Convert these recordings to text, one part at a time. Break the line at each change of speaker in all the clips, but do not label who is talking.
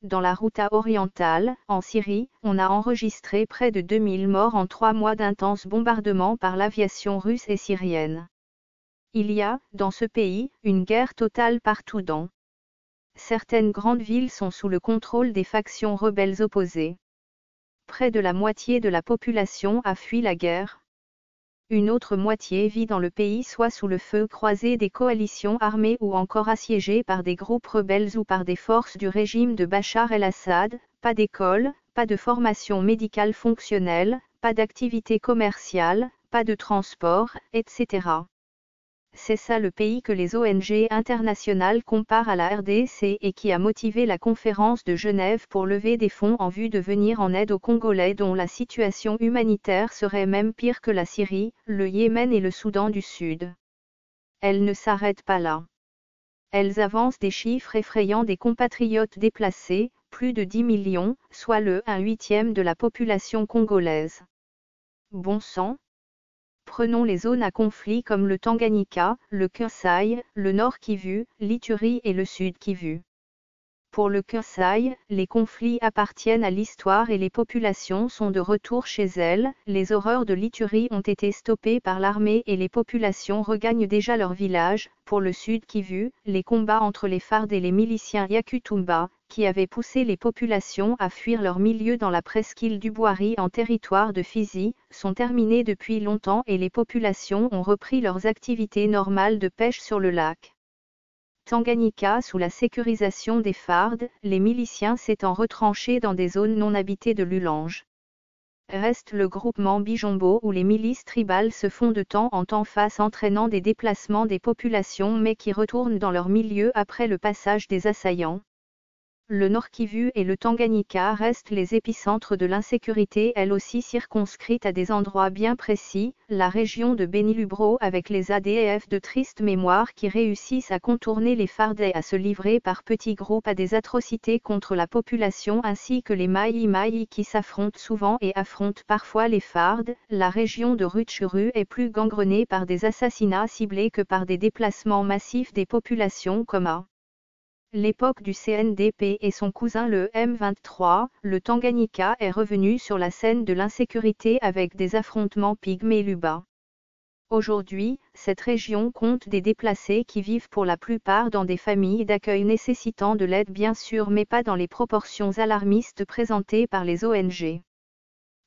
Dans la Ghouta orientale, en Syrie, on a enregistré près de 2000 morts en 3 mois d'intenses bombardements par l'aviation russe et syrienne. Il y a, dans ce pays, une guerre totale partout dans. Certaines grandes villes sont sous le contrôle des factions rebelles opposées. Près de la moitié de la population a fui la guerre. Une autre moitié vit dans le pays soit sous le feu croisé des coalitions armées ou encore assiégée par des groupes rebelles ou par des forces du régime de Bachar el-Assad, pas d'école, pas de formation médicale fonctionnelle, pas d'activité commerciale, pas de transport, etc. C'est ça le pays que les ONG internationales comparent à la RDC et qui a motivé la conférence de Genève pour lever des fonds en vue de venir en aide aux Congolais dont la situation humanitaire serait même pire que la Syrie, le Yémen et le Soudan du Sud. Elles ne s'arrêtent pas là. Elles avancent des chiffres effrayants des compatriotes déplacés, plus de 10 millions, soit le 1/8 de la population congolaise. Bon sang! Prenons les zones à conflit comme le Tanganyika, le Kasaï, le Nord Kivu, l'Ituri et le Sud Kivu. Pour le Kasaï, les conflits appartiennent à l'histoire et les populations sont de retour chez elles, les horreurs de l'Ituri ont été stoppées par l'armée et les populations regagnent déjà leur village. Pour le Sud Kivu, les combats entre les FARD et les miliciens Yakutumba, qui avaient poussé les populations à fuir leur milieu dans la presqu'île du Bwari en territoire de Fizi, sont terminés depuis longtemps et les populations ont repris leurs activités normales de pêche sur le lac. Tanganyika sous la sécurisation des FARD, les miliciens s'étant retranchés dans des zones non habitées de l'Ulange. Reste le groupement Bijombo où les milices tribales se font de temps en temps face entraînant des déplacements des populations mais qui retournent dans leur milieu après le passage des assaillants. Le Nord Kivu et le Tanganyika restent les épicentres de l'insécurité elle aussi circonscrite à des endroits bien précis, la région de Beni-Lubero avec les ADF de triste mémoire qui réussissent à contourner les FARD et à se livrer par petits groupes à des atrocités contre la population ainsi que les Maï-Maï qui s'affrontent souvent et affrontent parfois les FARD, la région de Rutshuru est plus gangrenée par des assassinats ciblés que par des déplacements massifs des populations comme à l'époque du CNDP et son cousin le M23, le Tanganyika est revenu sur la scène de l'insécurité avec des affrontements Pygmée-Luba. Aujourd'hui, cette région compte des déplacés qui vivent pour la plupart dans des familles d'accueil nécessitant de l'aide bien sûr mais pas dans les proportions alarmistes présentées par les ONG.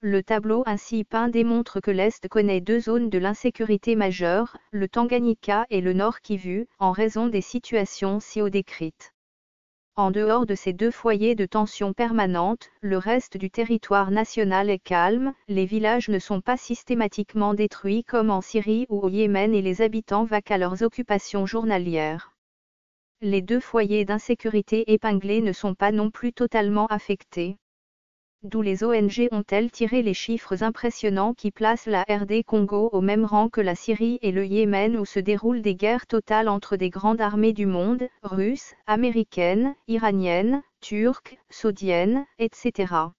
Le tableau ainsi peint démontre que l'Est connaît 2 zones de l'insécurité majeure, le Tanganyika et le Nord Kivu, en raison des situations ci-haut décrites. En dehors de ces 2 foyers de tension permanente, le reste du territoire national est calme, les villages ne sont pas systématiquement détruits comme en Syrie ou au Yémen et les habitants vaquent à leurs occupations journalières. Les 2 foyers d'insécurité épinglés ne sont pas non plus totalement affectés. D'où les ONG ont-elles tiré les chiffres impressionnants qui placent la RD Congo au même rang que la Syrie et le Yémen où se déroulent des guerres totales entre des grandes armées du monde, russes, américaines, iraniennes, turques, saoudiennes, etc.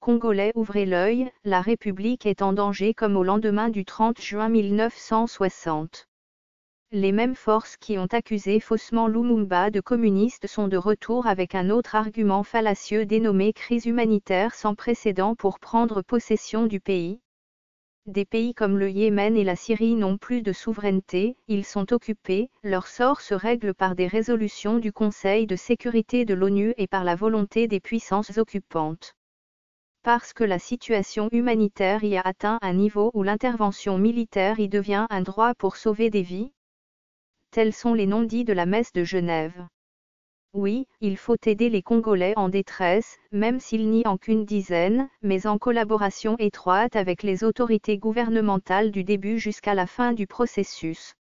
Congolais ouvrez l'œil, la République est en danger comme au lendemain du 30 juin 1960. Les mêmes forces qui ont accusé faussement Lumumba de communiste sont de retour avec un autre argument fallacieux dénommé crise humanitaire sans précédent pour prendre possession du pays. Des pays comme le Yémen et la Syrie n'ont plus de souveraineté, ils sont occupés, leur sort se règle par des résolutions du Conseil de sécurité de l'ONU et par la volonté des puissances occupantes. Parce que la situation humanitaire y a atteint un niveau où l'intervention militaire y devient un droit pour sauver des vies. Tels sont les non-dits de la messe de Genève. Oui, il faut aider les Congolais en détresse, même s'ils n'y ont qu'une dizaine, mais en collaboration étroite avec les autorités gouvernementales du début jusqu'à la fin du processus.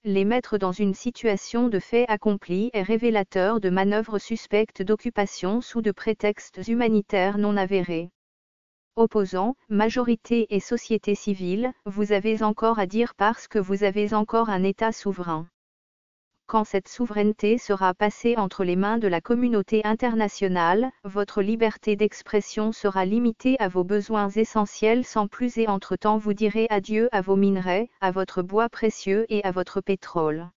Les mettre dans une situation de fait accompli est révélateur de manœuvres suspectes d'occupation sous de prétextes humanitaires non avérés. Opposants, majorité et société civile, vous avez encore à dire parce que vous avez encore un État souverain. Quand cette souveraineté sera passée entre les mains de la communauté internationale, votre liberté d'expression sera limitée à vos besoins essentiels sans plus et entre-temps vous direz adieu à vos minerais, à votre bois précieux et à votre pétrole.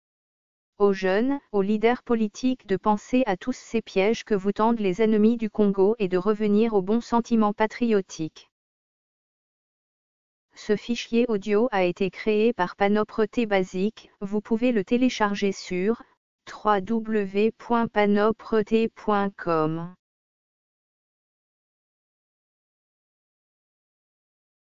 aux jeunes, aux leaders politiques de penser à tous ces pièges que vous tendent les ennemis du Congo et de revenir au bon sentiment patriotique. Ce fichier audio a été créé par Panopre Basic, vous pouvez le télécharger sur www.panopret.com.